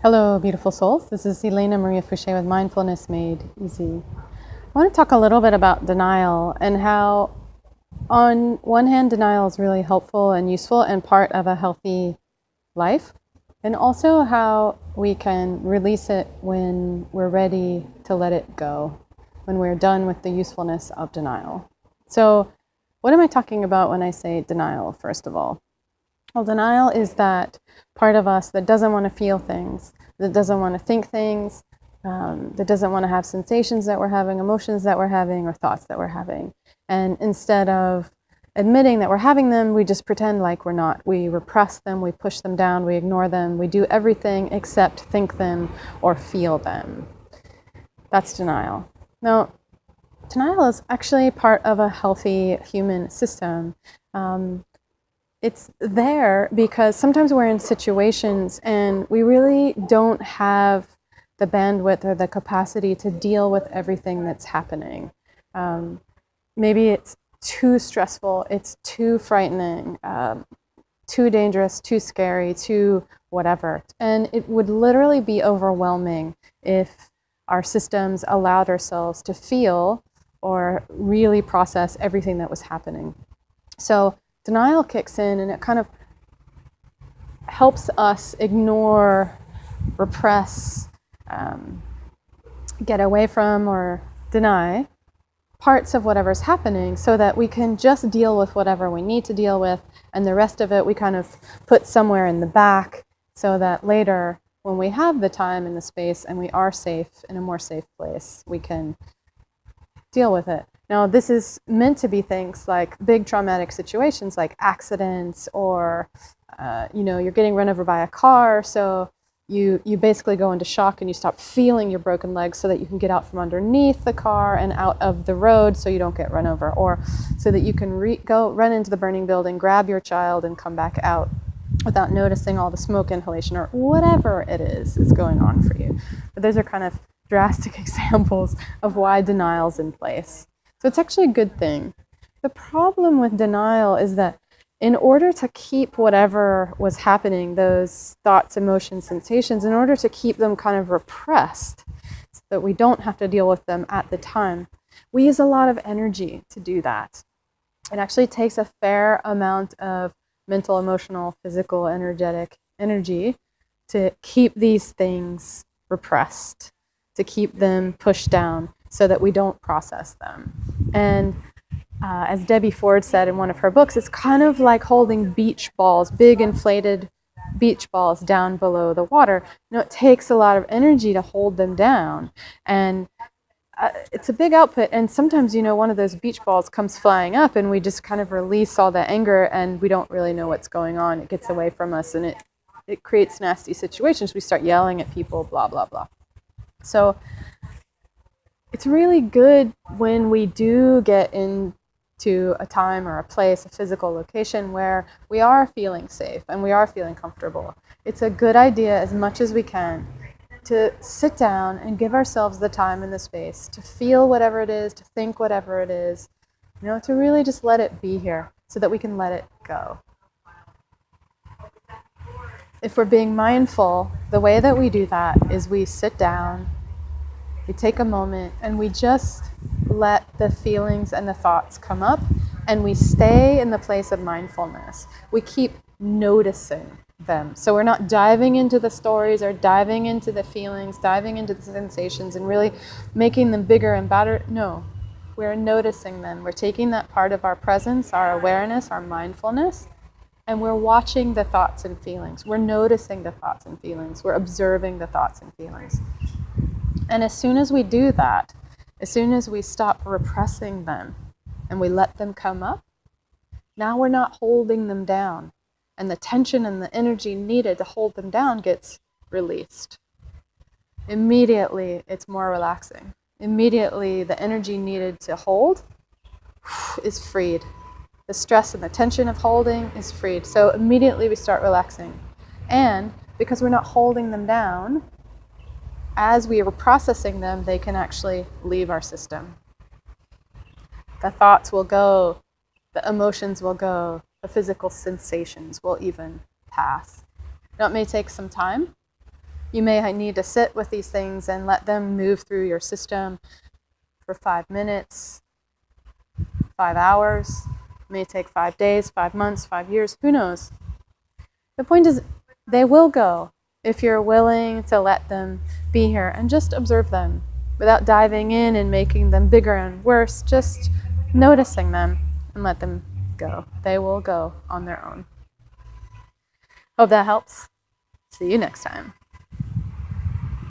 Hello, beautiful souls. This is Elena Maria Fouché with Mindfulness Made Easy. I want to talk a little bit about denial and how, on one hand, denial is really helpful and useful and part of a healthy life, and also how we can release it when we're ready to let it go, when we're done with the usefulness of denial. So, what am I talking about when I say denial, first of all? Well, denial is that part of us that doesn't want to feel things, that doesn't want to think things, that doesn't want to have sensations that we're having, emotions that we're having, or thoughts that we're having. And instead of admitting that we're having them, we just pretend like we're not. We repress them, we push them down, we ignore them, we do everything except think them or feel them. That's denial. Now, denial is actually part of a healthy human system. It's there because sometimes we're in situations and we really don't have the bandwidth or the capacity to deal with everything that's happening. Maybe it's too stressful, it's too frightening, too dangerous, too scary, too whatever. And it would literally be overwhelming if our systems allowed ourselves to feel or really process everything that was happening. So denial kicks in and it kind of helps us ignore, repress, get away from or deny parts of whatever's happening so that we can just deal with whatever we need to deal with, and the rest of it we kind of put somewhere in the back so that later when we have the time and the space and we are safe in a more safe place, we can deal with it. Now, this is meant to be things like big traumatic situations like accidents or, you're getting run over by a car. So you basically go into shock and you stop feeling your broken legs so that you can get out from underneath the car and out of the road so you don't get run over, or so that you can go run into the burning building, grab your child and come back out without noticing all the smoke inhalation or whatever it is going on for you. But those are kind of drastic examples of why denial's in place. So it's actually a good thing. The problem with denial is that in order to keep whatever was happening, those thoughts, emotions, sensations, in order to keep them kind of repressed so that we don't have to deal with them at the time, we use a lot of energy to do that. It actually takes a fair amount of mental, emotional, physical, energetic energy to keep these things repressed, to keep them pushed down so that we don't process them. And as Debbie Ford said in one of her books, it's kind of like holding beach balls, big inflated beach balls down below the water. It takes a lot of energy to hold them down. And it's a big output. And sometimes, one of those beach balls comes flying up and we just kind of release all the anger and we don't really know what's going on. It gets away from us and it creates nasty situations. We start yelling at people, blah, blah, blah. So it's really good when we do get into a time or a place, a physical location where we are feeling safe and we are feeling comfortable. It's a good idea as much as we can to sit down and give ourselves the time and the space to feel whatever it is, to think whatever it is, to really just let it be here so that we can let it go. If we're being mindful, the way that we do that is we sit down, we take a moment, and we just let the feelings and the thoughts come up, and we stay in the place of mindfulness. We keep noticing them. So we're not diving into the stories or diving into the feelings, diving into the sensations and really making them bigger and better. No, we're noticing them. We're taking that part of our presence, our awareness, our mindfulness, and we're watching the thoughts and feelings. We're noticing the thoughts and feelings. We're observing the thoughts and feelings. And as soon as we do that, as soon as we stop repressing them and we let them come up, now we're not holding them down. And the tension and the energy needed to hold them down gets released. Immediately, it's more relaxing. Immediately, the energy needed to hold is freed. The stress and the tension of holding is freed. So immediately we start relaxing. And because we're not holding them down, as we are processing them, they can actually leave our system. The thoughts will go, the emotions will go, the physical sensations will even pass. Now, it may take some time, You may need to sit with these things and let them move through your system for 5 minutes, 5 hours. It may take 5 days, 5 months, 5 years, who knows? The point is, they will go if you're willing to let them be here and just observe them without diving in and making them bigger and worse, just noticing them and let them go. They will go on their own. Hope that helps. See you next time.